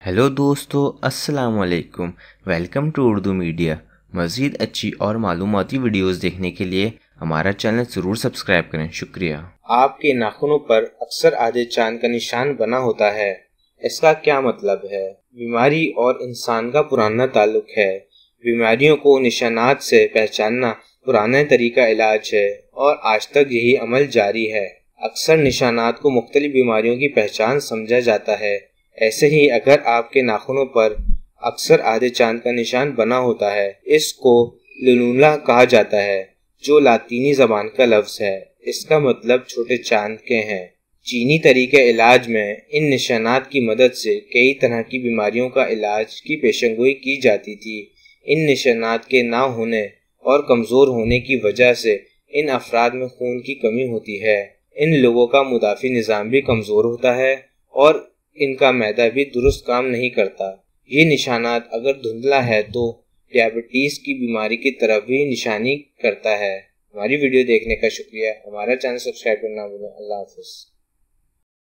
Hello दोस्तों, अस्सलाम वालेकुम। Welcome to Urdu media. मज़ीद अच्छी और मालूमाती वीडियोस देखने के लिए हमारा चैनल ज़रूर सब्सक्राइब करें। शुक्रिया। आपके नाखूनों पर अक्सर आधे चांद का निशान बना होता है। इसका क्या मतलब है? बीमारी और इंसान का पुराना ताल्लुक है। बीमारियों को निशानात से पहचानना पुराना तरीका इलाज है और आज तक यही अमल जारी है। अक्सर निशानात को मुख्तलिफ बीमारियों की पहचान समझा जाता है। ऐसे ही अगर आपके नाखूनों पर अक्सर आधे चांद का निशान बना होता है, इसको लुनुला कहा जाता है, जो लातीनी जबान का लफ्ज है। इसका मतलब छोटे चांद के हैं। चीनी तरीके इलाज में इन निशानात की मदद से कई तरह की बीमारियों का इलाज की पेशेंगोई की जाती थी। इन निशानात के ना होने और कमज़ोर होने की वजह से इन अफराद में खून की कमी होती है। इन लोगों का मुदाफ़ी निज़ाम भी कमज़ोर होता है और इनका मैदा भी दुरुस्त काम नहीं करता। ये निशानात अगर धुंधला है तो डायबिटीज़ की बीमारी की तरफ भी निशानी करता है। हमारी वीडियो देखने का शुक्रिया। हमारा चैनल सब्सक्राइब करना भूलें। अल्लाह हाफ़िज़।